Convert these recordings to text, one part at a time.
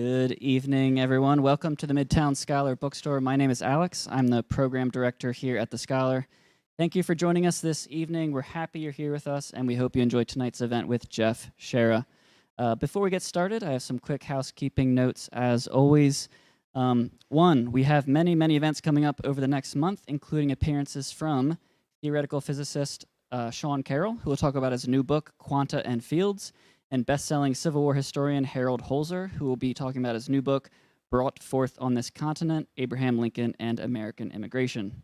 Good evening, everyone. Welcome to the Midtown Scholar Bookstore. My name is Alex. I'm the program director here at the Scholar. Thank you for joining us this evening. We're happy you're here with us, and we hope you enjoyed tonight's event with Jeff Shaara. Before we get started, I have some quick housekeeping notes as always. One, we have many events coming up over the next month, including appearances from theoretical physicist Sean Carroll, who will talk about his new book, Quanta and Fields, and best-selling Civil War historian Harold Holzer, who will be talking about his new book, Brought Forth on This Continent, Abraham Lincoln and American Immigration.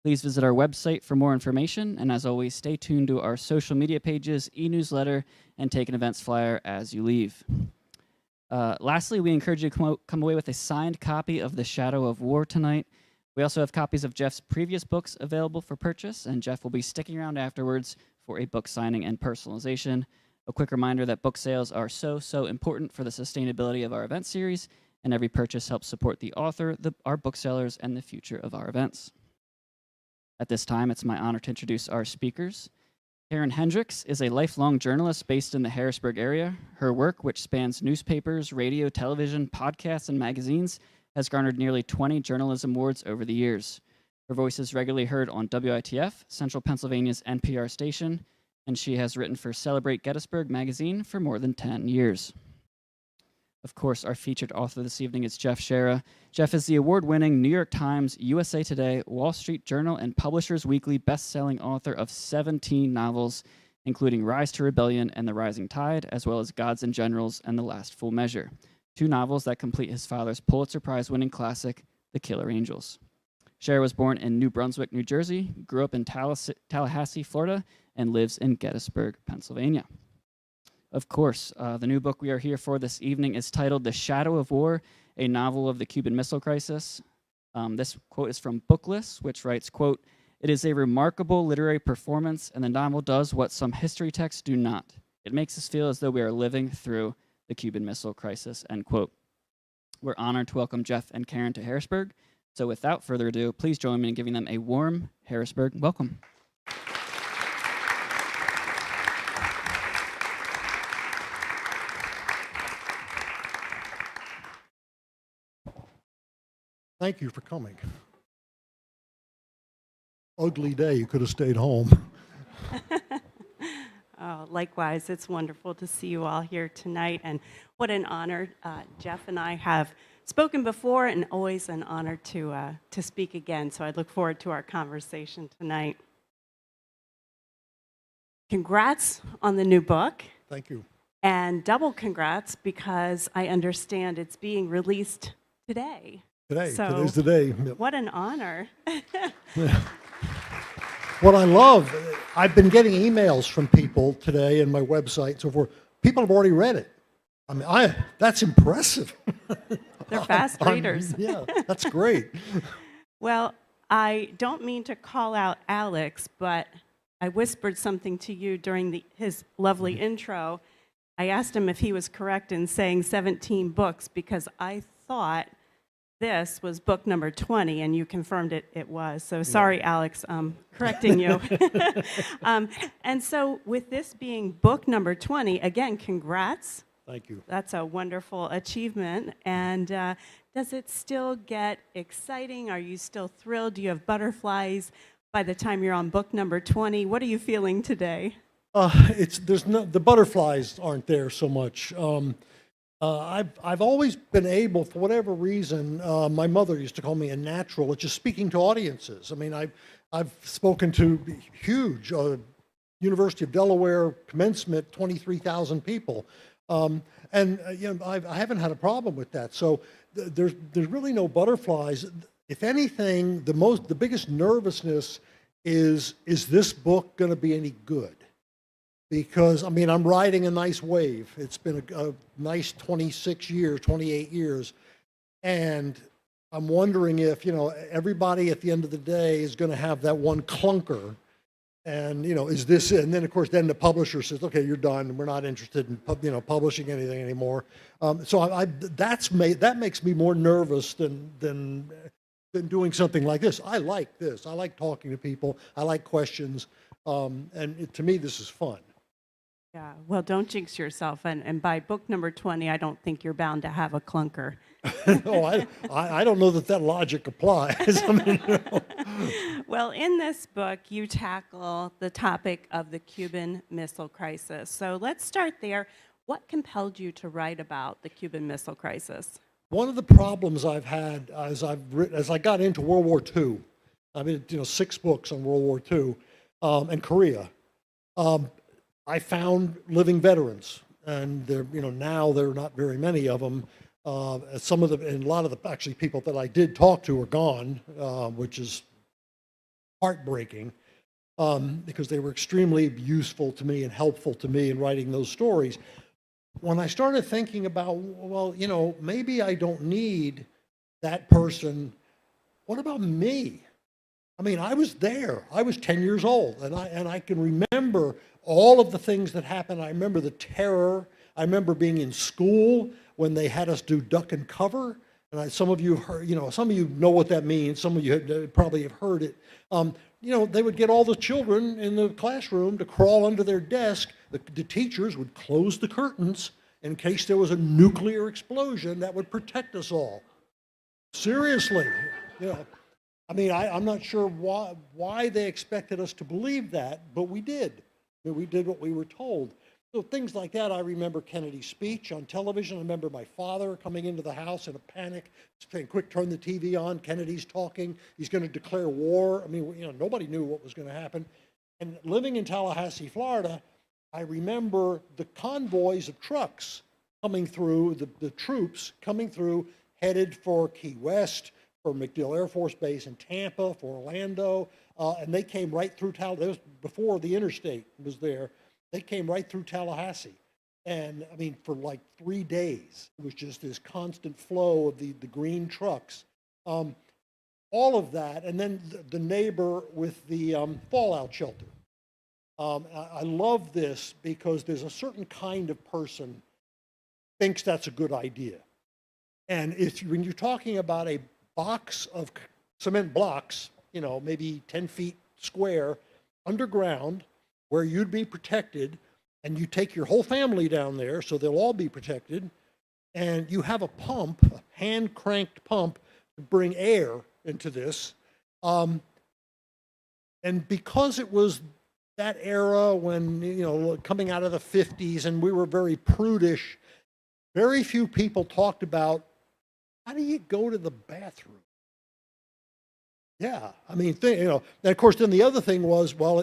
Please visit our website for more information, and as always, stay tuned to our social media pages, e-newsletter, and take an events flyer as you leave. Lastly, we encourage you to come away with a signed copy of The Shadow of War tonight. We also have copies of Jeff's previous books available for purchase, and Jeff will be sticking around afterwards for a book signing and personalization. A quick reminder that book sales are so important for the sustainability of our event series, and every purchase helps support the author, our booksellers, and the future of our events. At this time, it's my honor to introduce our speakers. Karen Hendricks is a lifelong journalist based in the Harrisburg area. Her work, which spans newspapers, radio, television, podcasts, and magazines, has garnered nearly 20 journalism awards over the years. Her voice is regularly heard on WITF, Central Pennsylvania's NPR station, and she has written for Celebrate Gettysburg magazine for more than 10 years. Of course, our featured author this evening is Jeff Shaara. Jeff is the award-winning New York Times, USA Today, Wall Street Journal, and Publishers Weekly best-selling author of 17 novels, including Rise to Rebellion and The Rising Tide, as well as Gods and Generals and The Last Full Measure, two novels that complete his father's Pulitzer Prize-winning classic, The Killer Angels. Shaara was born in New Brunswick, New Jersey, grew up in Tallahassee, Florida, and lives in Gettysburg, Pennsylvania. Of course, the new book we are here for this evening is titled The Shadow of War, a novel of the Cuban Missile Crisis. This quote is from Booklist, which writes, quote, "It is a remarkable literary performance, and the novel does what some history texts do not. It makes us feel as though we are living through the Cuban Missile Crisis," end quote. We're honored to welcome Jeff and Karen to Harrisburg. So without further ado, please join me in giving them a warm Harrisburg welcome. Thank you for coming. Ugly day, you could have stayed home. Oh, likewise, it's wonderful to see you all here tonight, and what an honor. Jeff and I have spoken before, and always an honor to speak again, so I look forward to our conversation tonight. Congrats on the new book. Thank you. And double congrats, because I understand it's being released today. Today's the day. What an honor. What I love, I've been getting emails from people today and my website and so forth. People have already read it. I mean, that's impressive. They're fast readers. Yeah, that's great. Well, I don't mean to call out Alex, but I whispered something to you during his lovely intro. I asked him if he was correct in saying 17 books, because I thought this was book number 20, and you confirmed it was. So sorry, Alex, correcting you. And so with this being book number 20, again, congrats. Thank you. That's a wonderful achievement. And does it still get exciting? Are you still thrilled? Do you have butterflies by the time you're on book number 20? What are you feeling today? The butterflies aren't there so much. I've always been able, for whatever reason, my mother used to call me a natural at just speaking to audiences. I mean, I've spoken to huge University of Delaware commencement, 23,000 people, and I haven't had a problem with that. So there's really no butterflies. If anything, the biggest nervousness is this book going to be any good? Because, I mean, I'm riding a nice wave. It's been a nice 28 years. And I'm wondering if, everybody at the end of the day is going to have that one clunker. And, is this it? And then, of course, then the publisher says, okay, you're done. We're not interested in, publishing anything anymore. So that makes me more nervous than doing something like this. I like this. I like talking to people. I like questions. And to me, this is fun. Yeah, well, don't jinx yourself. And by book number 20, I don't think you're bound to have a clunker. No, I don't know that that logic applies. I mean, Well, in this book, you tackle the topic of the Cuban Missile Crisis. So let's start there. What compelled you to write about the Cuban Missile Crisis? one of the problems I've had as I got into World War II, I mean, 6 books on World War II and Korea. I found living veterans, and now there are not very many of them. Some of them, and a lot of the actually people that I did talk to are gone, which is heartbreaking because they were extremely useful to me and helpful to me in writing those stories. When I started thinking about, well, maybe I don't need that person. What about me? I mean, I was there. I was 10 years old, and I can remember all of the things that happened. I remember the terror. I remember being in school when they had us do duck and cover. And some of you heard, some of you know what that means. Some of you probably have heard it. They would get all the children in the classroom to crawl under their desk. The teachers would close the curtains in case there was a nuclear explosion that would protect us all. Seriously, I mean, I'm not sure why they expected us to believe that, but we did. We did what we were told. So things like that. I remember Kennedy's speech on television. I remember my father coming into the house in a panic, saying, "Quick, turn the TV on. Kennedy's talking. He's going to declare war." I mean, nobody knew what was going to happen. And living in Tallahassee, Florida, I remember the convoys of trucks coming through, the troops coming through, headed for Key West, for MacDill Air Force Base in Tampa, for Orlando, and they came right through Tallahassee. Before the interstate was there. They came right through Tallahassee. And I mean, for like 3 days, it was just this constant flow of the green trucks. All of that, and then the neighbor with the fallout shelter. I love this because there's a certain kind of person thinks that's a good idea. And when you're talking about a box of cement blocks, maybe 10 feet square, underground, where you'd be protected, and you take your whole family down there, so they'll all be protected, and you have a pump, a hand-cranked pump, to bring air into this. And because it was that era when, coming out of the 50s, and we were very prudish, very few people talked about, how do you go to the bathroom? Yeah, I mean, and of course, then the other thing was, well,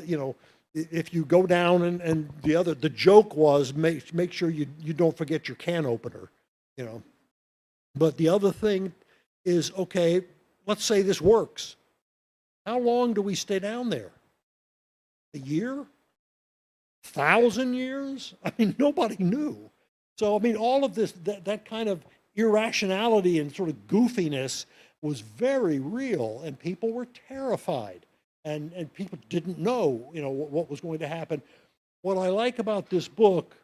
if you go down and the joke was make sure you don't forget your can opener, But the other thing is, okay, let's say this works. How long do we stay down there? A year? 1,000 years? I mean, nobody knew. So, I mean, all of this, that kind of irrationality and sort of goofiness was very real, and people were terrified. And people didn't know, what was going to happen. What I like about this book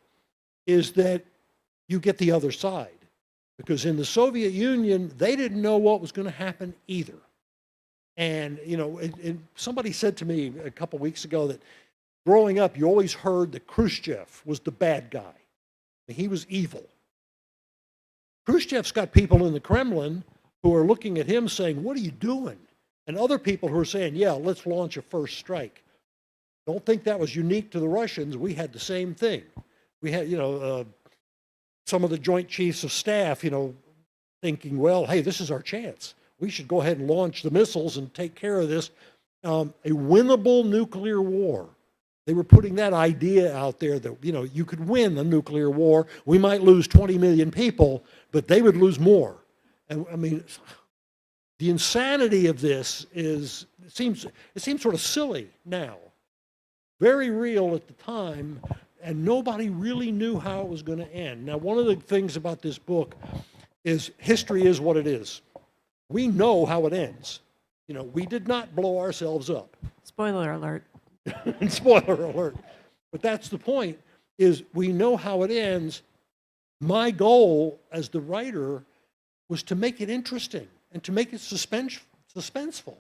is that you get the other side. Because in the Soviet Union, they didn't know what was going to happen either. And, somebody said to me a couple weeks ago that growing up, you always heard that Khrushchev was the bad guy. He was evil. Khrushchev's got people in the Kremlin who are looking at him saying, "What are you doing?" And other people who are saying, "Yeah, let's launch a first strike." Don't think that was unique to the Russians. We had the same thing. We had, some of the Joint Chiefs of Staff, thinking, well, hey, this is our chance. We should go ahead and launch the missiles and take care of this. A winnable nuclear war. They were putting that idea out there that, you could win a nuclear war. We might lose 20 million people, but they would lose more. And I mean, the insanity of this it seems sort of silly now. Very real at the time, and nobody really knew how it was going to end. Now, one of the things about this book is history is what it is. We know how it ends. We did not blow ourselves up. Spoiler alert. Spoiler alert. But that's the point, is we know how it ends. My goal as the writer was to make it interesting and to make it suspenseful,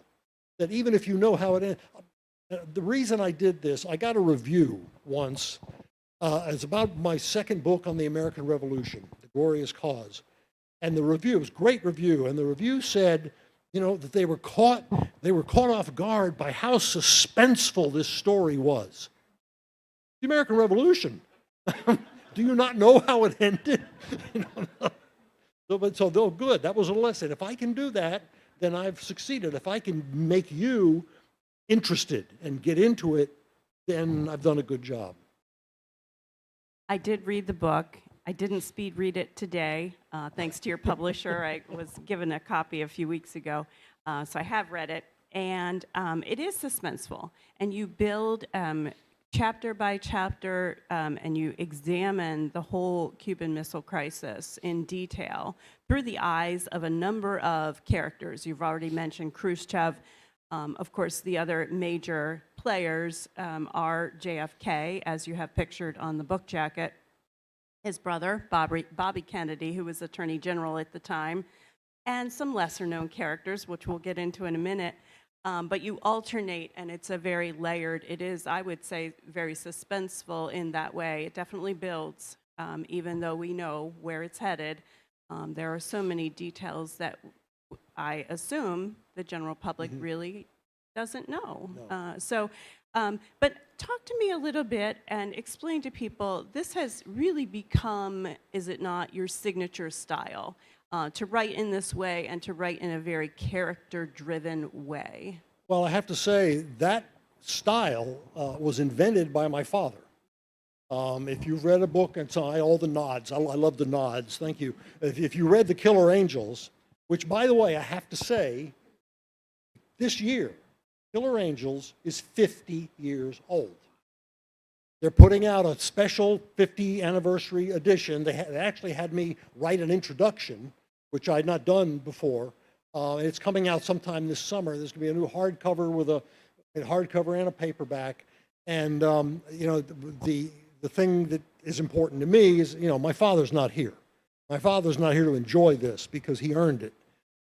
that even if you know how it ends. The reason I did this, I got a review once It's about my second book on the American Revolution, The Glorious Cause. And the review, it was a great review, and the review said, that they were caught off guard by how suspenseful this story was. The American Revolution. Do you not know how it ended? So good. That was a lesson. If I can do that, then I've succeeded. If I can make you interested and get into it, then I've done a good job. I did read the book. I didn't speed read it today, thanks to your publisher. I was given a copy a few weeks ago, so I have read it. And it is suspenseful. And you build chapter by chapter, and you examine the whole Cuban Missile Crisis in detail through the eyes of a number of characters. You've already mentioned Khrushchev. Of course, the other major players are JFK, as you have pictured on the book jacket, his brother, Bobby Kennedy, who was Attorney General at the time, and some lesser-known characters, which we'll get into in a minute. But you alternate, and it's a very layered, it is, I would say, very suspenseful in that way. It definitely builds, even though we know where it's headed. There are so many details that I assume the general public really doesn't know. No. But talk to me a little bit and explain to people, this has really become, is it not, your signature style, to write in this way and to write in a very character-driven way? Well, I have to say that style was invented by my father. If you've read a book, and so all the nods, I love the nods, thank you. If you read The Killer Angels, which, by the way, I have to say, this year, Killer Angels is 50 years old. They're putting out a special 50 anniversary edition. They actually had me write an introduction, which I had not done before. It's coming out sometime this summer. There's going to be a new hardcover with a hardcover and a paperback. And the thing that is important to me is, my father's not here. My father's not here to enjoy this because he earned it.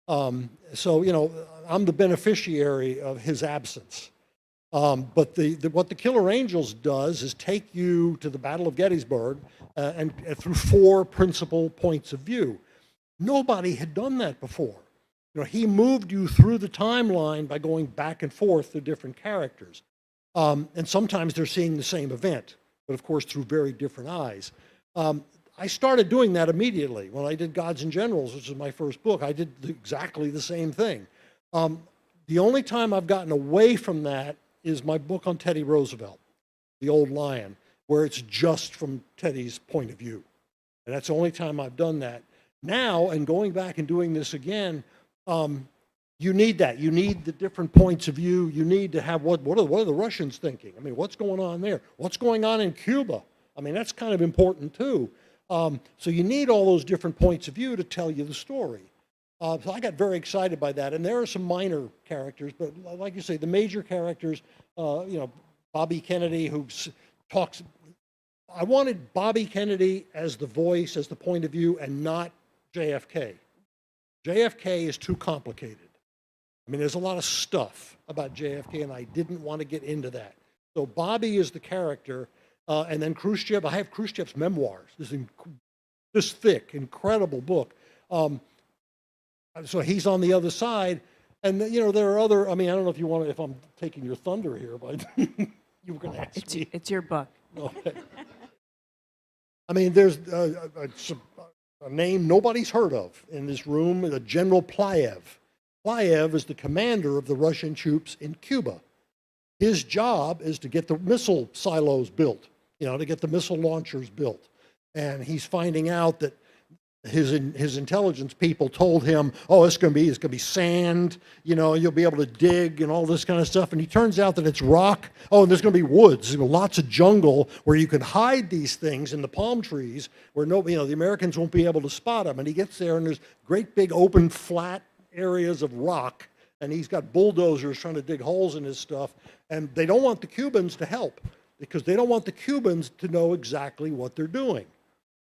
So I'm the beneficiary of his absence. But what the Killer Angels does is take you to the Battle of Gettysburg and through 4 principal points of view. Nobody had done that before. He moved you through the timeline by going back and forth to different characters. And sometimes they're seeing the same event, but of course through very different eyes. I started doing that immediately. When I did Gods and Generals, which is my first book, I did exactly the same thing. The only time I've gotten away from that is my book on Teddy Roosevelt, The Old Lion, where it's just from Teddy's point of view. And that's the only time I've done that. Now, and going back and doing this again, you need that. You need the different points of view. You need to have what are the Russians thinking? I mean, what's going on there? What's going on in Cuba? I mean, that's kind of important too. So you need all those different points of view to tell you the story. So I got very excited by that. And there are some minor characters, but like you say, the major characters, Bobby Kennedy, who talks. I wanted Bobby Kennedy as the voice, as the point of view, and not JFK. JFK is too complicated. I mean, there's a lot of stuff about JFK, and I didn't want to get into that. So Bobby is the character. And then Khrushchev, I have Khrushchev's memoirs, this thick, incredible book. So he's on the other side. And, there are other, I don't know if you want to, if I'm taking your thunder here, but you were going to ask me. It's your book. Okay. There's a name nobody's heard of in this room, General Plyev. Plyev is the commander of the Russian troops in Cuba. His job is to get the missile silos built, to get the missile launchers built. And he's finding out that his intelligence people told him, it's going to be sand, you'll be able to dig and all this kind of stuff. And he turns out that it's rock. And there's going to be woods, lots of jungle where you can hide these things in the palm trees where the Americans won't be able to spot them. And he gets there and there's great big open flat areas of rock. And he's got bulldozers trying to dig holes in his stuff. And they don't want the Cubans to help because they don't want the Cubans to know exactly what they're doing.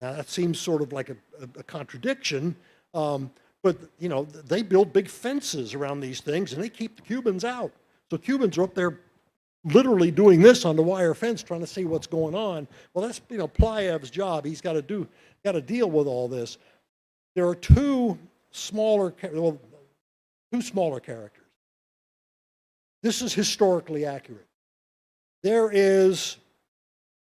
Now, that seems sort of like a contradiction, but they build big fences around these things and they keep the Cubans out. So Cubans are up there literally doing this on the wire fence, trying to see what's going on. Well, that's, Playev's job. He's got to deal with all this. There are two smaller characters. This is historically accurate. There is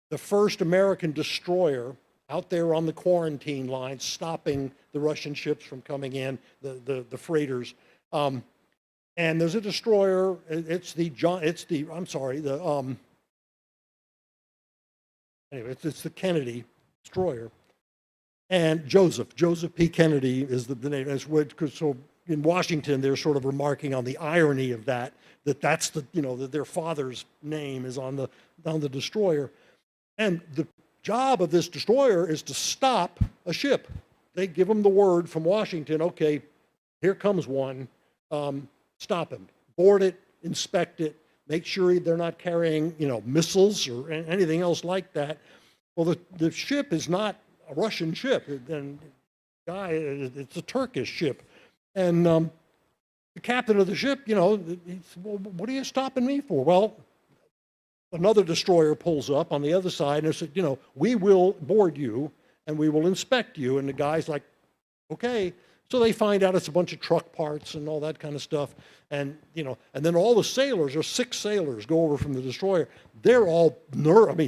the first American destroyer out there on the quarantine line, stopping the Russian ships from coming in, the freighters. And there's a destroyer. It's the Kennedy destroyer. And Joseph P. Kennedy is the name. So in Washington, they're sort of remarking on the irony of that's that their father's name is on the destroyer. And the job of this destroyer is to stop a ship. They give them the word from Washington, okay, here comes one, stop him, board it, inspect it, make sure they're not carrying, missiles or anything else like that. Well, the ship is not a Russian ship, it's a Turkish ship. And the captain of the ship, he said, well, what are you stopping me for? Well, another destroyer pulls up on the other side and said, we will board you and we will inspect you. And the guy's like, okay. So they find out it's a bunch of truck parts and all that kind of stuff. And, and then all the sailors, or 6 sailors, go over from the destroyer. They're all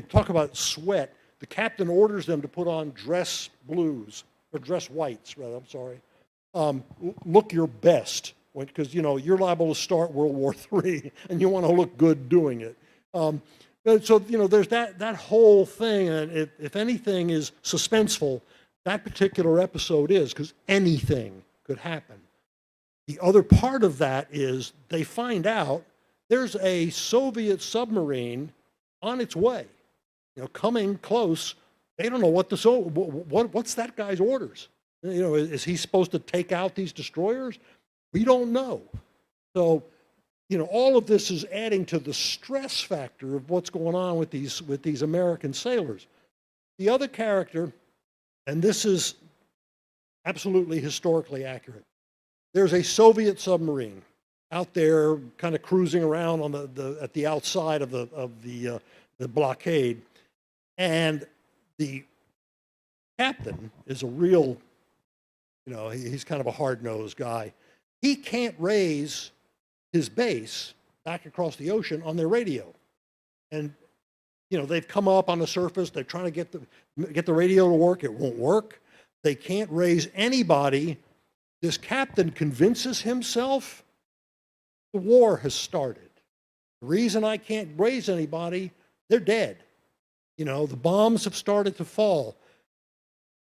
talk about sweat. The captain orders them to put on dress blues, or dress whites, rather, I'm sorry. Look your best, because, you're liable to start World War III and you want to look good doing it. So, there's that whole thing, and if anything is suspenseful, that particular episode is, because anything could happen. The other part of that is they find out there's a Soviet submarine on its way, coming close. They don't know what's that guy's orders. Is he supposed to take out these destroyers? We don't know. So, all of this is adding to the stress factor of what's going on with these American sailors. The other character, and this is absolutely historically accurate, there's a Soviet submarine out there kind of cruising around on at the outside of the blockade, and the captain is a real, he's kind of a hard-nosed guy. He can't raise his base back across the ocean on their radio. And, they've come up on the surface, they're trying to get the radio to work, it won't work. They can't raise anybody. This captain convinces himself the war has started. The reason I can't raise anybody, they're dead. The bombs have started to fall.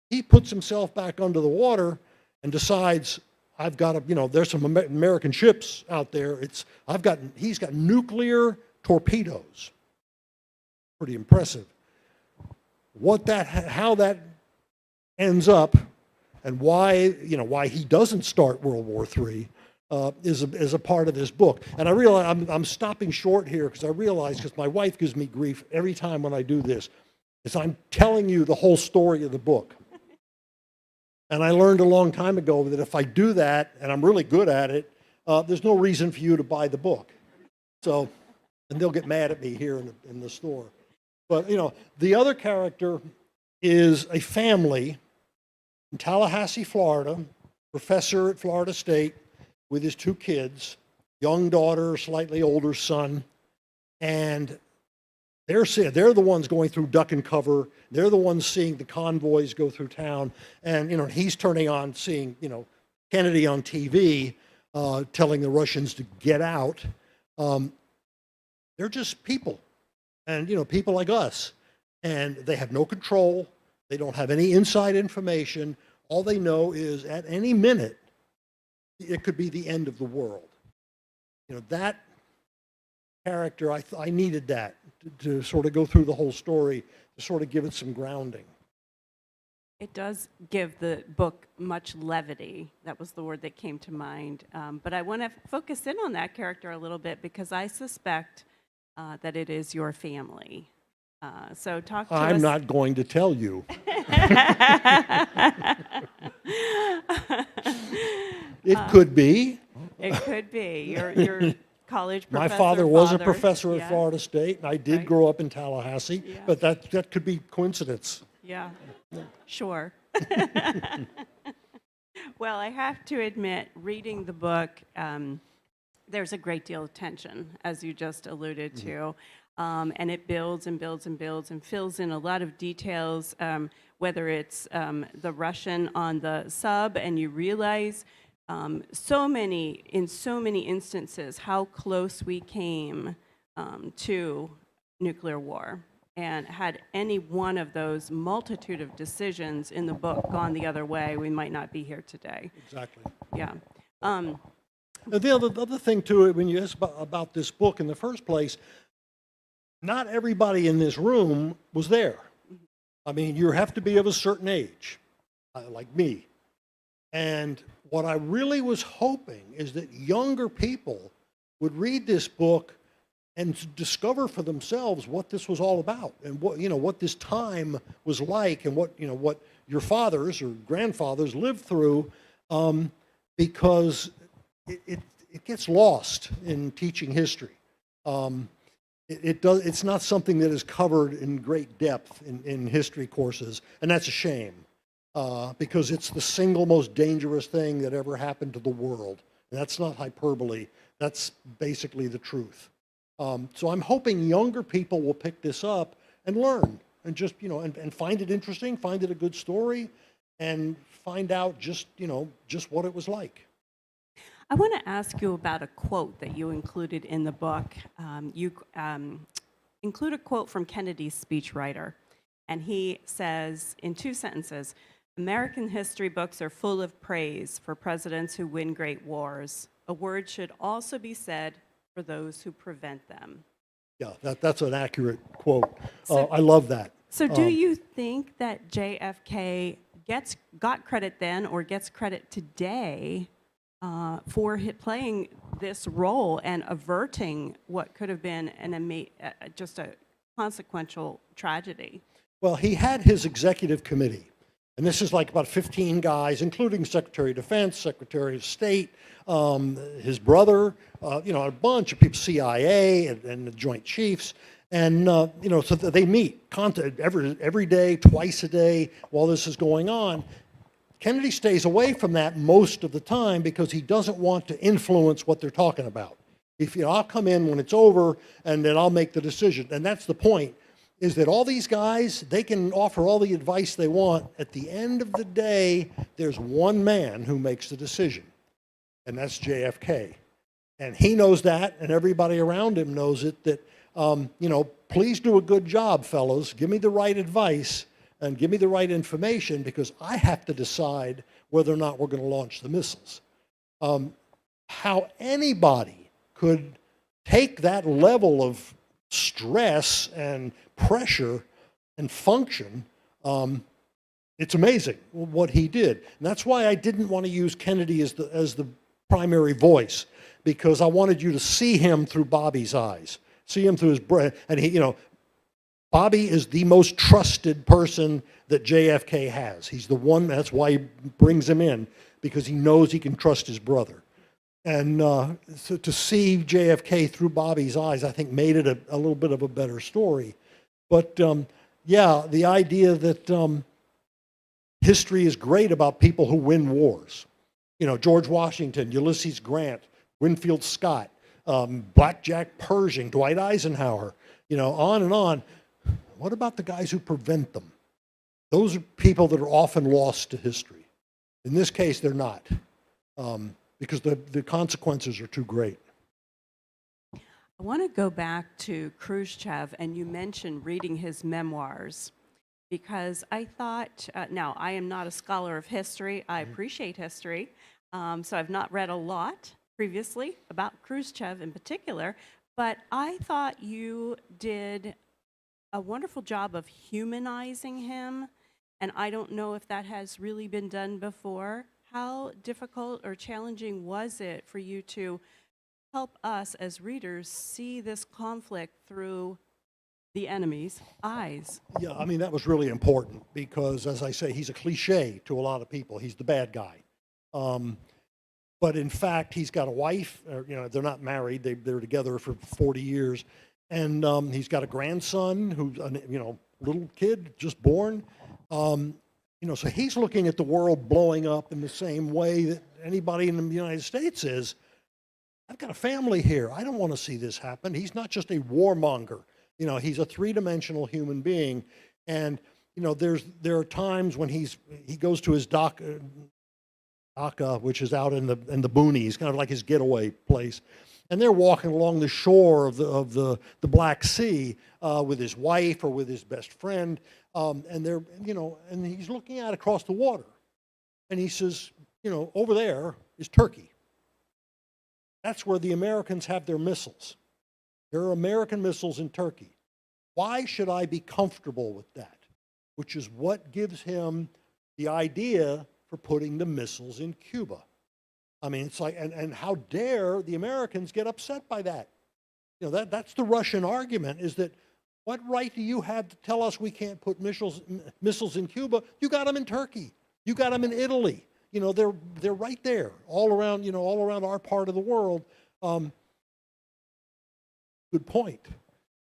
He puts himself back under the water and decides, I've got to, there's some American ships out there. He's got nuclear torpedoes. Pretty impressive. How that ends up, and why he doesn't start World War III is a part of this book. And I realize I'm stopping short here because I realize, because my wife gives me grief every time when I do this, is I'm telling you the whole story of the book. And I learned a long time ago that if I do that, and I'm really good at it, there's no reason for you to buy the book. So, and they'll get mad at me here in the store. But, the other character is a family in Tallahassee, Florida, professor at Florida State with his 2 kids, young daughter, slightly older son, and they're the ones going through duck and cover. They're the ones seeing the convoys go through town, and he's turning on, seeing Kennedy on TV, telling the Russians to get out. They're just people, and people like us, and they have no control. They don't have any inside information. All they know is at any minute it could be the end of the world. That character, I needed that to sort of go through the whole story, to sort of give it some grounding. It does give the book much levity. That was the word that came to mind. But I want to focus in on that character a little bit because I suspect that it is your family. So talk to us. I'm not going to tell you. It could be. It could be. You're college My professor. father was a father. professor at Yeah. Florida State, and I did Right. grow up in Tallahassee, Yeah. but that could be coincidence. Yeah, sure. Well, I have to admit, reading the book, there's a great deal of tension, as you just alluded to. And it builds and builds and builds and fills in a lot of details, whether it's the Russian on the sub, and you realize in so many instances how close we came to nuclear war. And had any one of those multitude of decisions in the book gone the other way, we might not be here today. Exactly. Yeah. The other thing, too, when you ask about this book in the first place, not everybody in this room was there. I mean, you have to be of a certain age, like me. And what I really was hoping is that younger people would read this book and discover for themselves what this was all about, and what this time was like, and what your fathers or grandfathers lived through, because it gets lost in teaching history. It's not something that is covered in great depth in history courses, and that's a shame, because it's the single most dangerous thing that ever happened to the world. And that's not hyperbole. That's basically the truth. So I'm hoping younger people will pick this up and learn, and just and find it interesting, find it a good story, and find out just what it was like. I want to ask you about a quote that you included in the book. You include a quote from Kennedy's speechwriter, and he says in 2 sentences, "American history books are full of praise for presidents who win great wars. A word should also be said for those who prevent them." Yeah, that's an accurate quote. So- I love that. So do you think that JFK got credit then or gets credit today for playing this role and averting what could have been just a consequential tragedy? Well, he had his executive committee, and this is like about 15 guys, including Secretary of Defense, Secretary of State, his brother, a bunch of people, CIA and the Joint Chiefs, and so that they meet every day, twice a day, while this is going on. Kennedy stays away from that most of the time because he doesn't want to influence what they're talking about. I'll come in when it's over, and then I'll make the decision. And that's the point, is that all these guys, they can offer all the advice they want. At the end of the day, there's one man who makes the decision, and that's JFK. And he knows that, and everybody around him knows it, that, please do a good job, fellows. Give me the right advice and give me the right information, because I have to decide whether or not we're going to launch the missiles. How anybody could take that level of stress and pressure and function, it's amazing what he did. And that's why I didn't want to use Kennedy as the primary voice, because I wanted you to see him through Bobby's eyes, see him through his brain. And Bobby is the most trusted person that JFK has. He's the one, that's why he brings him in, because he knows he can trust his brother. And so to see JFK through Bobby's eyes, I think made it a little bit of a better story. But yeah, the idea that history is great about people who win wars. George Washington, Ulysses Grant, Winfield Scott, Blackjack Pershing, Dwight Eisenhower, on and on. What about the guys who prevent them? Those are people that are often lost to history. In this case, they're not, because the consequences are too great. I want to go back to Khrushchev, and you mentioned reading his memoirs, because I thought, now I am not a scholar of history, I appreciate history, so I've not read a lot previously about Khrushchev in particular, but I thought you did a wonderful job of humanizing him, and I don't know if that has really been done before. How difficult or challenging was it for you to help us as readers see this conflict through the enemy's eyes? Yeah, I mean, that was really important because, as I say, he's a cliche to a lot of people. He's the bad guy. but in fact, he's got a wife. They're not married. They're together for 40 years. And he's got a grandson who's, little kid just born. So he's looking at the world blowing up in the same way that anybody in the United States is. I've got a family here. I don't want to see this happen. He's not just a warmonger. He's a three-dimensional human being. And, there are times when he goes to his Dhaka, which is out in the boonies, kind of like his getaway place. And they're walking along the shore of the Black Sea with his wife or with his best friend. And they're, and he's looking out across the water. And he says, over there is Turkey. That's where the Americans have their missiles. There are American missiles in Turkey. Why should I be comfortable with that? Which is what gives him the idea for putting the missiles in Cuba. I mean, it's like, and how dare the Americans get upset by that? That's the Russian argument, is that what right do you have to tell us we can't put missiles in Cuba? You got them in Turkey. You got them in Italy. They're right there, all around our part of the world. Good point.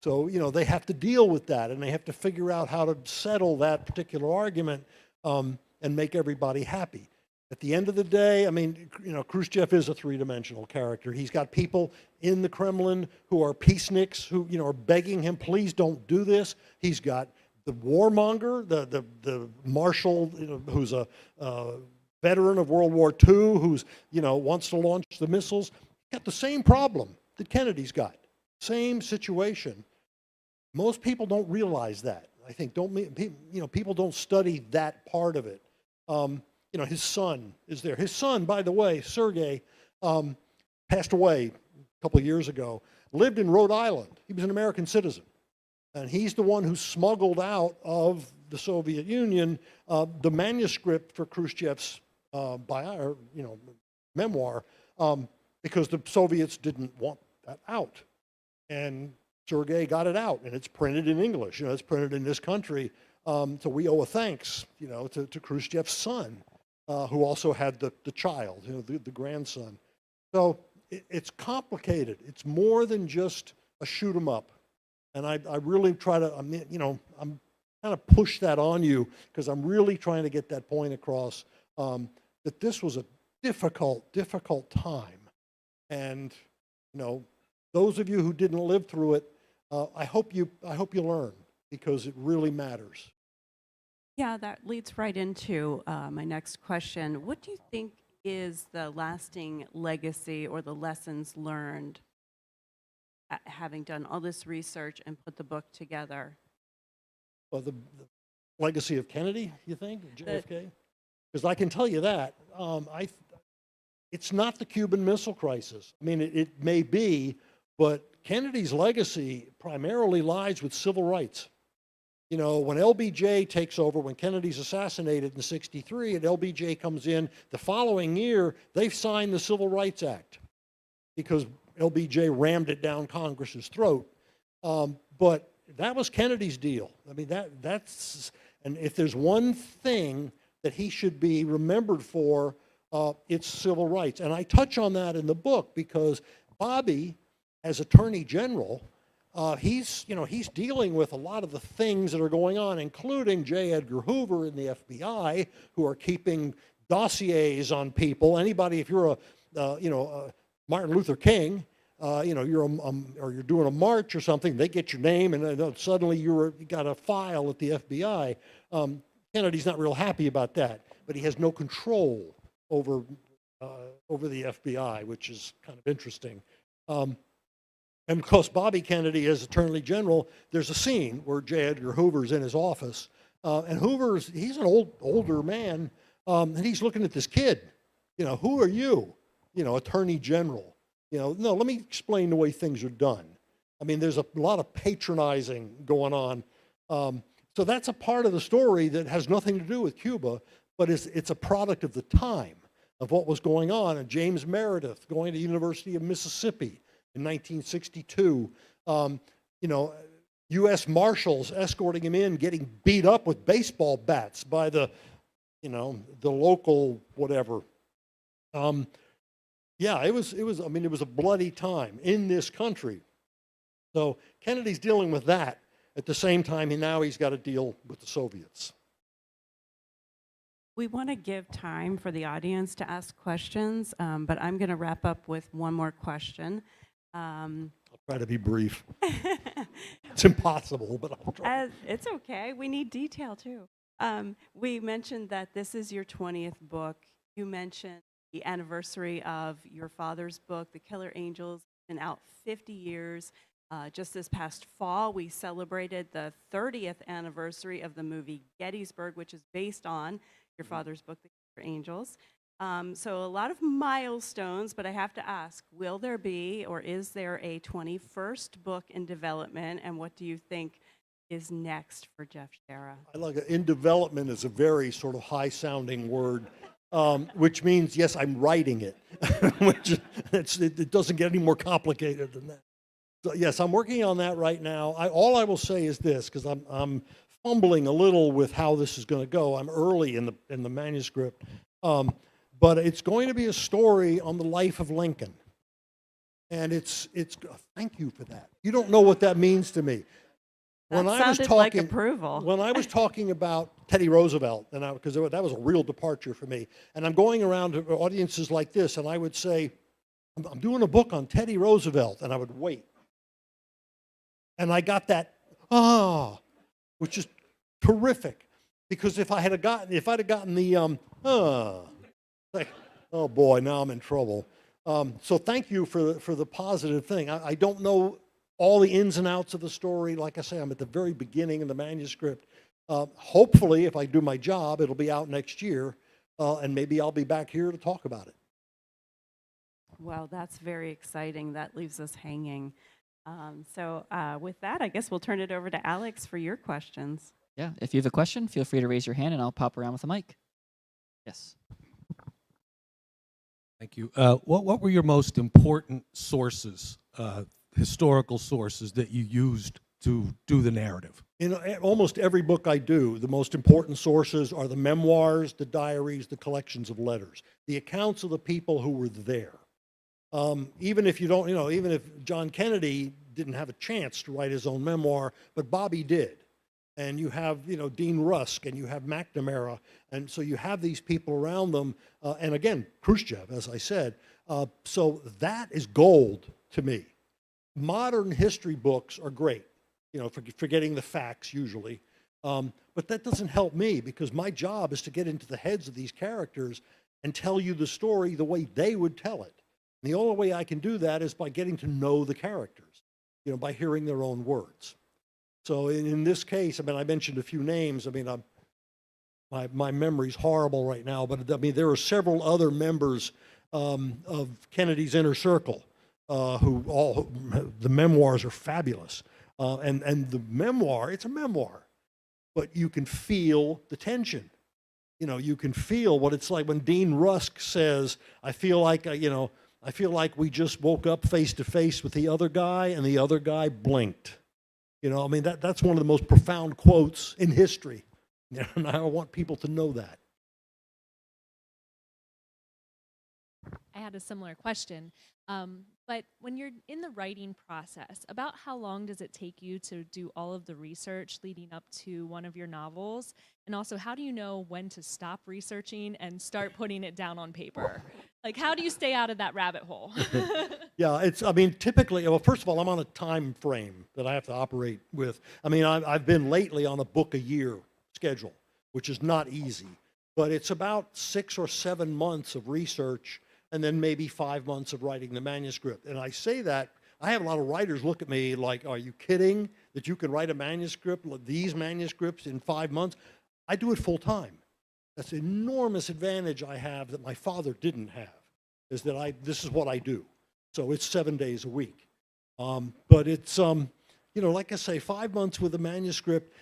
So, they have to deal with that, and they have to figure out how to settle that particular argument and make everybody happy. At the end of the day, I mean, Khrushchev is a three-dimensional character. He's got people in the Kremlin who are peaceniks, who, are begging him, please don't do this. He's got the warmonger, the marshal, who's a veteran of World War II, who's, wants to launch the missiles. Got the same problem that Kennedy's got. Same situation. Most people don't realize that. I think people don't study that part of it. His son is there. His son, by the way, Sergei, passed away a couple of years ago. Lived in Rhode Island. He was an American citizen, and he's the one who smuggled out of the Soviet Union the manuscript for Khrushchev's memoir, because the Soviets didn't want that out. And Sergei got it out, and it's printed in English. It's printed in this country. So we owe a thanks, to Khrushchev's son, who also had the child, the grandson. So it's complicated. It's more than just a shoot 'em up. And I really try to, I'm kind of push that on you, because I'm really trying to get that point across, that this was a difficult time. And, those of you who didn't live through it, I hope you learn, because it really matters. Yeah, that leads right into my next question. What do you think is the lasting legacy or the lessons learned having done all this research and put the book together? Well, the legacy of Kennedy, you think, JFK? Because I can tell you that. It's not the Cuban Missile Crisis. I mean, it may be, but Kennedy's legacy primarily lies with civil rights. When LBJ takes over, when Kennedy's assassinated in '63, and LBJ comes in the following year, they've signed the Civil Rights Act because LBJ rammed it down Congress's throat. But that was Kennedy's deal. I mean, that's, and if there's one thing that he should be remembered for, it's civil rights. And I touch on that in the book because Bobby, as Attorney General, he's dealing with a lot of the things that are going on, including J. Edgar Hoover and the FBI, who are keeping dossiers on people. Anybody, if you're Martin Luther King, or you're doing a march or something, they get your name, and suddenly you got a file at the FBI. Kennedy's not real happy about that, but he has no control over the FBI, which is kind of interesting. And of course, Bobby Kennedy, as Attorney General, there's a scene where J. Edgar Hoover's in his office, and he's an older man, and he's looking at this kid. Who are you? Attorney General. No, let me explain the way things are done. I mean, there's a lot of patronizing going on. So that's a part of the story that has nothing to do with Cuba, but it's a product of the time, of what was going on. And James Meredith going to the University of Mississippi in 1962, U.S. Marshals escorting him in, getting beat up with baseball bats by the local whatever. Yeah, I mean, it was a bloody time in this country. So Kennedy's dealing with that. At the same time, now he's got to deal with the Soviets. We want to give time for the audience to ask questions, but I'm going to wrap up with one more question. I'll try to be brief. It's impossible, but I'll try. It's okay. We need detail too. We mentioned that this is your 20th book. You mentioned the anniversary of your father's book, The Killer Angels, been out 50 years. Just this past fall, we celebrated the 30th anniversary of the movie Gettysburg, which is based on your father's book, The Killer Angels. So a lot of milestones, but I have to ask, will there be or is there a 21st book in development, and what do you think is next for Jeff Shaara? I like it. In development is a very sort of high-sounding word, which means, yes, I'm writing it, which it doesn't get any more complicated than that. So, yes, I'm working on that right now. All I will say is this, because I'm fumbling a little with how this is going to go. I'm early in the manuscript. But it's going to be a story on the life of Lincoln. And thank you for that. You don't know what that means to me. That sounded like approval. When I was talking about Teddy Roosevelt, because that was a real departure for me, and I'm going around to audiences like this, and I would say, I'm doing a book on Teddy Roosevelt, and I would wait. And I got that, which is terrific, because if I'd have gotten the, like, oh boy, now I'm in trouble. So thank you for the positive thing. I don't know all the ins and outs of the story. Like I say, I'm at the very beginning of the manuscript. Hopefully, if I do my job, it'll be out next year, and maybe I'll be back here to talk about it. Well, that's very exciting. That leaves us hanging. So with that, I guess we'll turn it over to Alex for your questions. Yeah, if you have a question, feel free to raise your hand and I'll pop around with a mic. Yes. Thank you. What were your most important sources, historical sources, that you used to do the narrative? In almost every book I do, the most important sources are the memoirs, the diaries, the collections of letters, the accounts of the people who were there. Even if you don't, even if John Kennedy didn't have a chance to write his own memoir, but Bobby did. And you have, Dean Rusk, and you have McNamara, and so you have these people around them, and again, Khrushchev, as I said. So that is gold to me. Modern history books are great, for getting the facts usually, but that doesn't help me, because my job is to get into the heads of these characters and tell you the story the way they would tell it. And the only way I can do that is by getting to know the characters, by hearing their own words. So in this case, I mentioned a few names. My memory's horrible right now, but there are several other members of Kennedy's inner circle the memoirs are fabulous. And the memoir, it's a memoir, but you can feel the tension. You can feel what it's like when Dean Rusk says, I feel like we just woke up face to face with the other guy and the other guy blinked. That's one of the most profound quotes in history. And I want people to know that. I had a similar question. But when you're in the writing process, about how long does it take you to do all of the research leading up to one of your novels? And also, how do you know when to stop researching and start putting it down on paper? Like, how do you stay out of that rabbit hole? Yeah, typically, well, first of all, I'm on a time frame that I have to operate with. I've been lately on a book a year schedule, which is not easy, but it's about 6 or 7 months of research and then maybe 5 months of writing the manuscript. And I say that, I have a lot of writers look at me like, are you kidding that you can write a manuscript, these manuscripts in 5 months? I do it full time. That's an enormous advantage I have that my father didn't have, is that this is what I do. So it's 7 days a week. But it's, like I say, 5 months with a manuscript.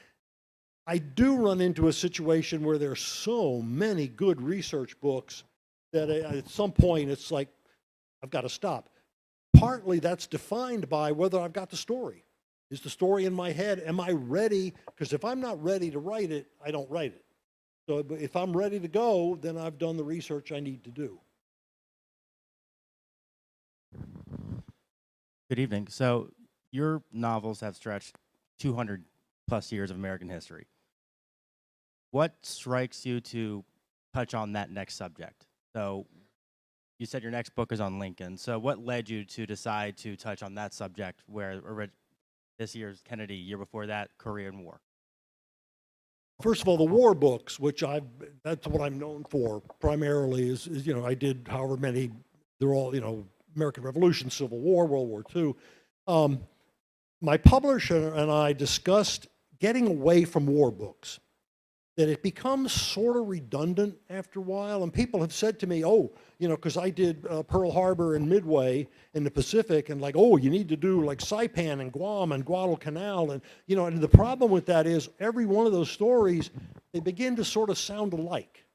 I do run into a situation where there's so many good research books that at some point it's like, I've got to stop. Partly that's defined by whether I've got the story. Is the story in my head? Am I ready? Because if I'm not ready to write it, I don't write it. So if I'm ready to go, then I've done the research I need to do. Good evening. So your novels have stretched 200 plus years of American history. What strikes you to touch on that next subject? So you said your next book is on Lincoln. So what led you to decide to touch on that subject where this year's Kennedy, year before that, Korean War? First of all, the war books, which that's what I'm known for primarily, is I did however many, they're all, American Revolution, Civil War, World War II. My publisher and I discussed getting away from war books, that it becomes sort of redundant after a while. And people have said to me, oh, because I did Pearl Harbor and Midway in the Pacific, and like, oh, you need to do like Saipan and Guam and Guadalcanal. And, and the problem with that is every one of those stories, they begin to sort of sound alike.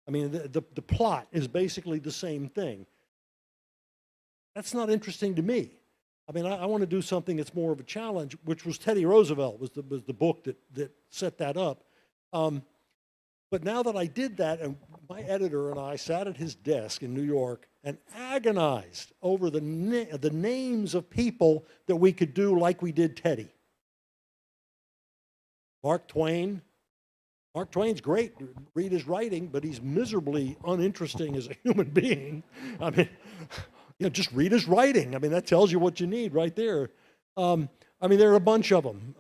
I mean, the plot is basically the same thing. That's not interesting to me. I mean, I want to do something that's more of a challenge, which was Teddy Roosevelt was the book that set that up. But now that I did that, and my editor and I sat at his desk in New York and agonized over the names of people that we could do like we did Teddy. Mark Twain. Mark Twain's great. Read his writing, but he's miserably uninteresting as a human being. I mean, just read his writing. I mean, that tells you what you need right there. I mean, there are a bunch of them.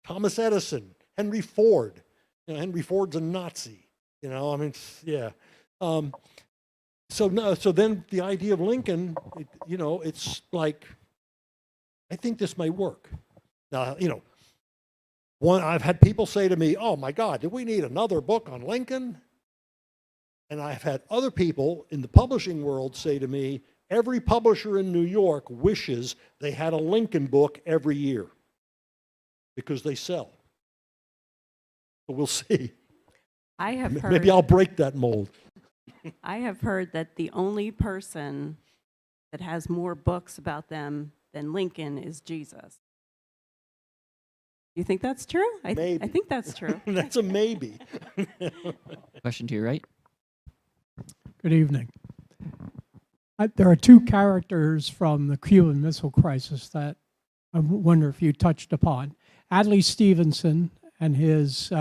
Thomas Edison, Henry Ford. Henry Ford's a Nazi. I mean, yeah. So then the idea of Lincoln, it's like, I think this may work. Now, I've had people say to me, oh my God, do we need another book on Lincoln? And I've had other people in the publishing world say to me, every publisher in New York wishes they had a Lincoln book every year because they sell. So we'll see. I have heard. Maybe I'll break that mold. I have heard that the only person that has more books about them than Lincoln is Jesus. You think that's true? Maybe. I think that's true. That's a maybe. Question to your right. Good evening. There are two characters from the Cuban Missile Crisis that I wonder if you touched upon. Adlai Stevenson and his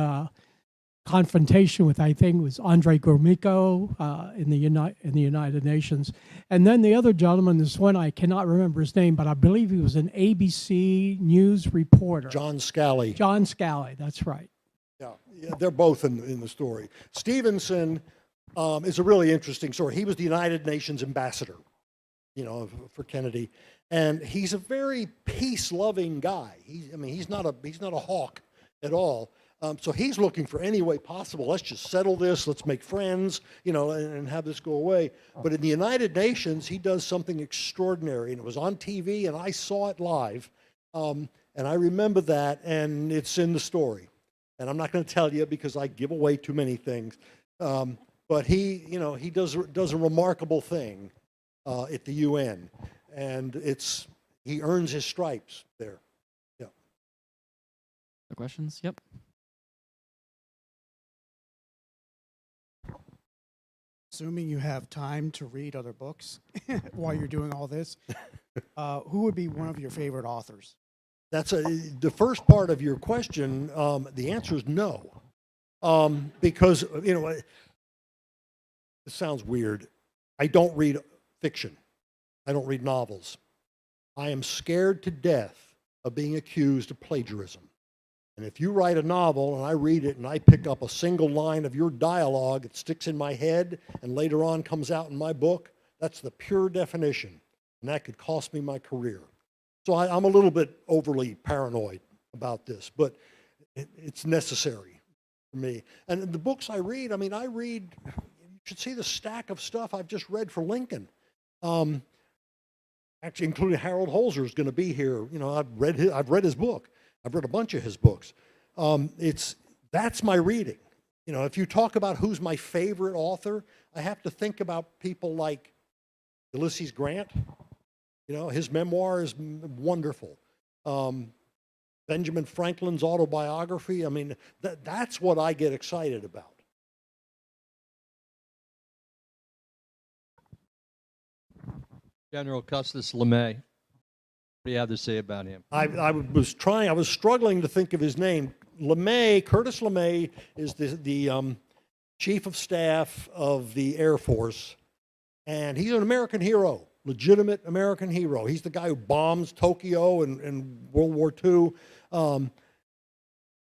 confrontation with, I think, was Andre Gromyko in the United Nations. And then the other gentleman, this one, I cannot remember his name, but I believe he was an ABC News reporter. John Scally. John Scally, that's right. Yeah, they're both in the story. Stevenson is a really interesting story. He was the United Nations ambassador, for Kennedy, and he's a very peace-loving guy. He's not a hawk at all. So he's looking for any way possible. Let's just settle this. Let's make friends, and have this go away. But in the United Nations, he does something extraordinary, and it was on TV, and I saw it live, and I remember that, and it's in the story. And I'm not going to tell you because I give away too many things. But he does a remarkable thing at the UN, and he earns his stripes there. Yeah. Other questions? Yep. Assuming you have time to read other books while you're doing all this, who would be one of your favorite authors? That's the first part of your question. The answer is no, because it sounds weird. I don't read fiction. I don't read novels. I am scared to death of being accused of plagiarism. And if you write a novel and I read it and I pick up a single line of your dialogue, it sticks in my head and later on comes out in my book, that's the pure definition. And that could cost me my career. So I'm a little bit overly paranoid about this, but it's necessary for me. And the books I read, you should see the stack of stuff I've just read for Lincoln. Actually, including Harold Holzer is going to be here. I've read his book. I've read a bunch of his books. That's my reading. If you talk about who's my favorite author, I have to think about people like Ulysses Grant. His memoir is wonderful. Benjamin Franklin's autobiography. That's what I get excited about. General Custis LeMay. What do you have to say about him? I was struggling to think of his name. Curtis LeMay is the chief of staff of the Air Force, and he's an American hero, legitimate American hero. He's the guy who bombs Tokyo in World War II.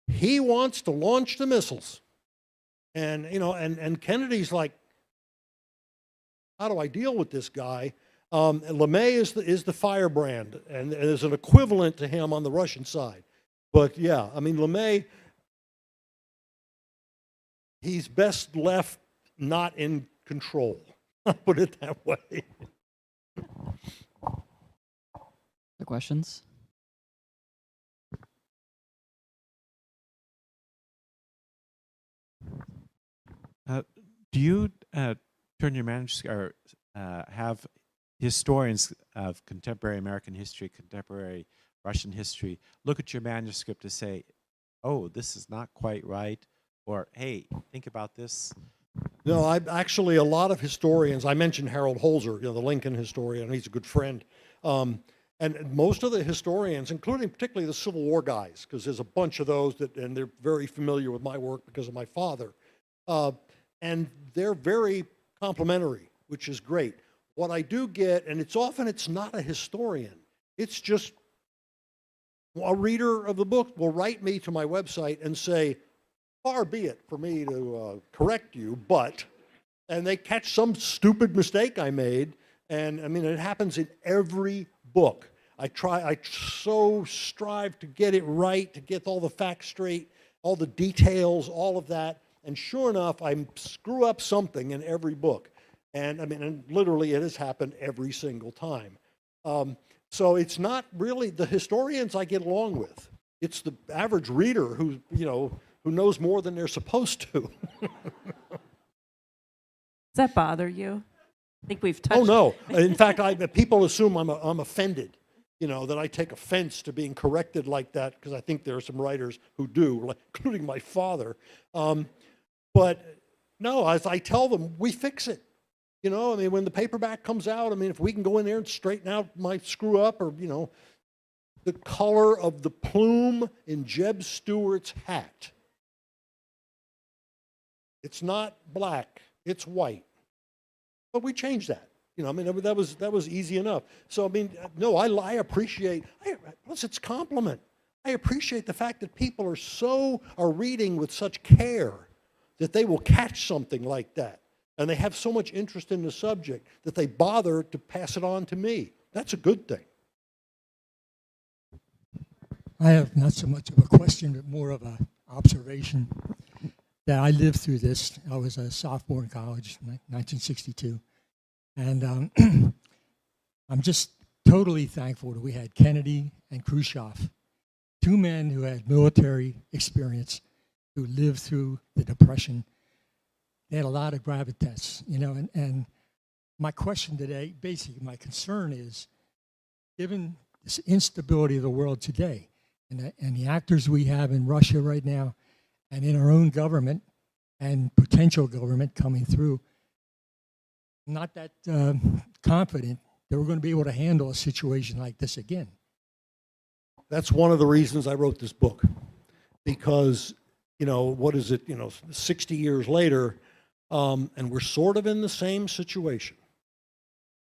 He wants to launch the missiles, and and Kennedy's like, how do I deal with this guy? LeMay is the firebrand, and there's an equivalent to him on the Russian side. But yeah, I mean, LeMay, he's best left not in control. I'll put it that way. The questions? Do you turn your manuscript or have historians of contemporary American history, contemporary Russian history, look at your manuscript to say, oh, this is not quite right, or hey, think about this? No, actually, a lot of historians, I mentioned Harold Holzer, the Lincoln historian, he's a good friend. And most of the historians, including particularly the Civil War guys, because there's a bunch of those and they're very familiar with my work because of my father. And they're very complimentary, which is great. What I do get, and it's not a historian, it's just a reader of the book will write me to my website and say, far be it for me to correct you, and they catch some stupid mistake I made, and I mean, it happens in every book. I so strive to get it right, to get all the facts straight, all the details, all of that, and sure enough, I screw up something in every book. And I mean, and literally it has happened every single time. So it's not really the historians I get along with. It's the average reader who knows more than they're supposed to. Does that bother you? I think we've touched. Oh no! In fact, people assume I'm offended. That I take offense to being corrected like that, because I think there are some writers who do, including my father. But no, as I tell them, we fix it. I mean, when the paperback comes out, I mean, if we can go in there and straighten out my screw up, or the color of the plume in Jeb Stuart's hat. It's not black, it's white. But we changed that. I mean, that was easy enough. So, I mean, no, I appreciate, plus it's compliment. I appreciate the fact that people are reading with such care that they will catch something like that. And they have so much interest in the subject that they bother to pass it on to me. That's a good thing. I have not so much of a question, but more of an observation that I lived through this. I was a sophomore in college in 1962. And I'm just totally thankful that we had Kennedy and Khrushchev, two men who had military experience, who lived through the Depression. They had a lot of gravitas, and my question today, basically my concern is, given this instability of the world today, and the actors we have in Russia right now, and in our own government, and potential government coming through, I'm not that confident that we're going to be able to handle a situation like this again. That's one of the reasons I wrote this book, because, what is it, 60 years later, and we're sort of in the same situation.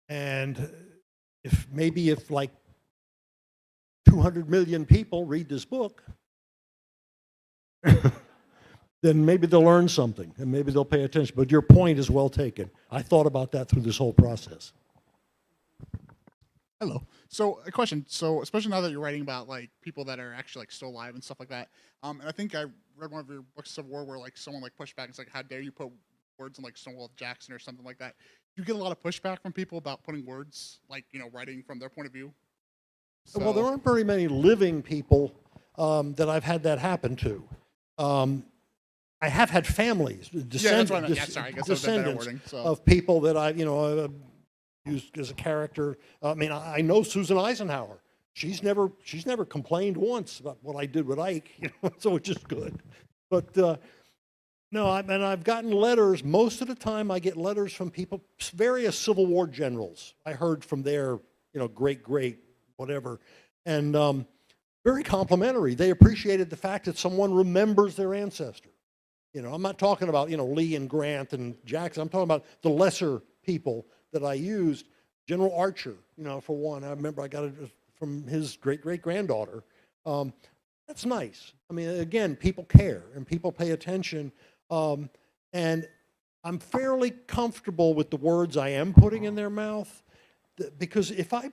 And if like 200 million people read this book, then maybe they'll learn something and maybe they'll pay attention. But your point is well taken. I thought about that through this whole process. Hello. So a question. So especially now that you're writing about like people that are actually like still alive and stuff like that. And I think I read one of your books of war where like someone like pushed back. It's like, how dare you put words in like Stonewall Jackson or something like that. Do you get a lot of pushback from people about putting words, like, writing from their point of view? So, well, there aren't very many living people that I've had that happen to. I have had families, descendants of people that I, used as a character. I mean, I know Susan Eisenhower. She's never complained once about what I did with Ike, so which is good. But No, and I've gotten letters. Most of the time, I get letters from people, various Civil War generals. I heard from their, great, whatever, and very complimentary. They appreciated the fact that someone remembers their ancestor. I'm not talking about, Lee and Grant and Jackson. I'm talking about the lesser people that I used. General Archer, for one. I remember I got it from his great-great-granddaughter. That's nice. I mean, again, people care and people pay attention. And I'm fairly comfortable with the words I am putting in their mouth, because if I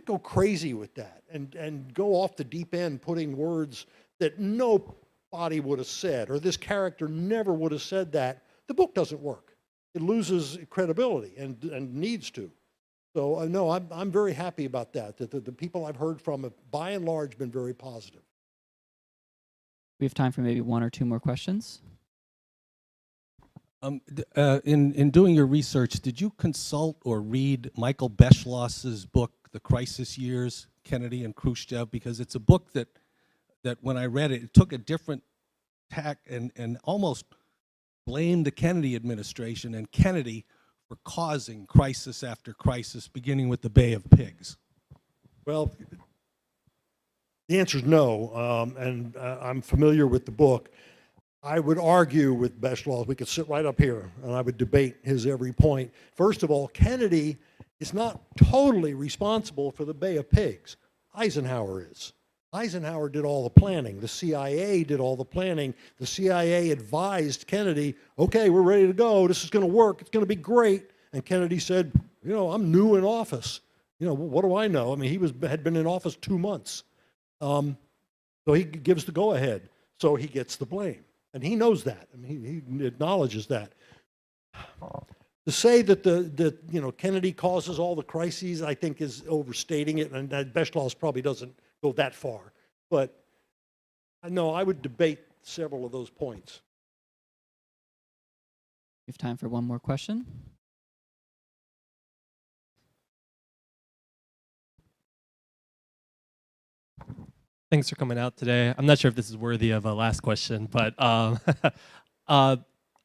go crazy with that and go off the deep end putting words that nobody would have said, or this character never would have said that, the book doesn't work. It loses credibility and needs to. So no, I'm very happy about that. That the people I've heard from have, by and large, been very positive. We have time for maybe one or two more questions. In doing your research, did you consult or read Michael Beschloss's book, The Crisis Years, Kennedy and Khrushchev? Because it's a book that when I read it, it took a different tack and almost blamed the Kennedy administration and Kennedy for causing crisis after crisis, beginning with the Bay of Pigs. Well, the answer is no, and I'm familiar with the book. I would argue with Beschloss. We could sit right up here, and I would debate his every point. First of all, Kennedy is not totally responsible for the Bay of Pigs. Eisenhower is. Eisenhower did all the planning. The CIA did all the planning. The CIA advised Kennedy, okay, we're ready to go. This is going to work. It's going to be great. And Kennedy said, I'm new in office. What do I know? I mean, he had been in office 2 months. So he gives the go-ahead. So he gets the blame. And he knows that. I mean, he acknowledges that. To say that Kennedy causes all the crises, I think, is overstating it, and Beschloss probably doesn't go that far. But no, I would debate several of those points. We have time for one more question. Thanks for coming out today. I'm not sure if this is worthy of a last question, but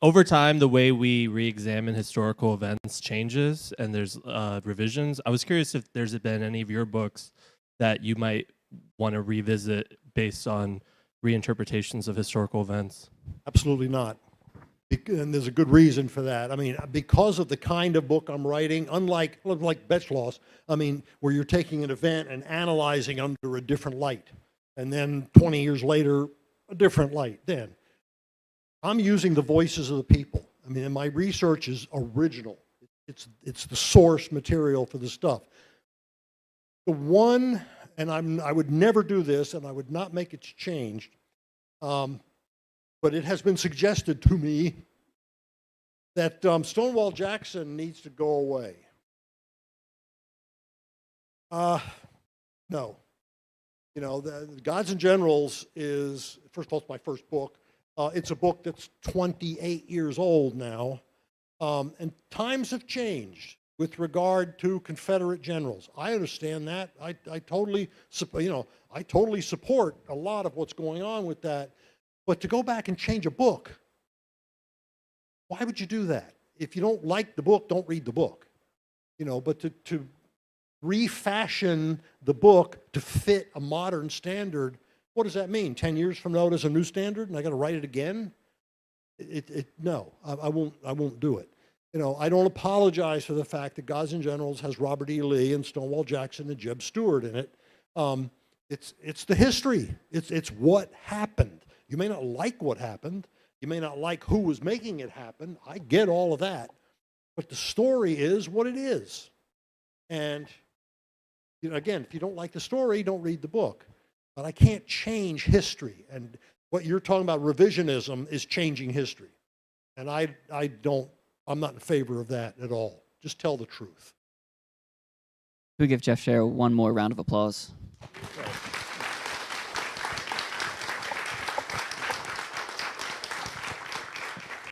over time, the way we re-examine historical events changes, and there's revisions. I was curious if there's been any of your books that you might want to revisit based on reinterpretations of historical events. Absolutely not. And there's a good reason for that. I mean, because of the kind of book I'm writing, unlike Beschloss, I mean, where you're taking an event and analyzing under a different light, and then 20 years later, a different light then. I'm using the voices of the people. I mean, and my research is original. It's the source material for the stuff. The one, and I would never do this, and I would not make it changed, but it has been suggested to me that Stonewall Jackson needs to go away. No. The Gods and Generals is, first of all, it's my first book. It's a book that's 28 years old now, and times have changed with regard to Confederate generals. I understand that. I totally support a lot of what's going on with that. But to go back and change a book, why would you do that? If you don't like the book, don't read the book. But to refashion the book to fit a modern standard, what does that mean? 10 years from now, there's a new standard, and I got to write it again? No, I won't do it. I don't apologize for the fact that Gods and Generals has Robert E. Lee and Stonewall Jackson and Jeb Stuart in it. It's the history. It's what happened. You may not like what happened. You may not like who was making it happen. I get all of that. But the story is what it is. And again, if you don't like the story, don't read the book. But I can't change history. And what you're talking about, revisionism, is changing history. And I'm not in favor of that at all. Just tell the truth. We give Jeff Shaara one more round of applause.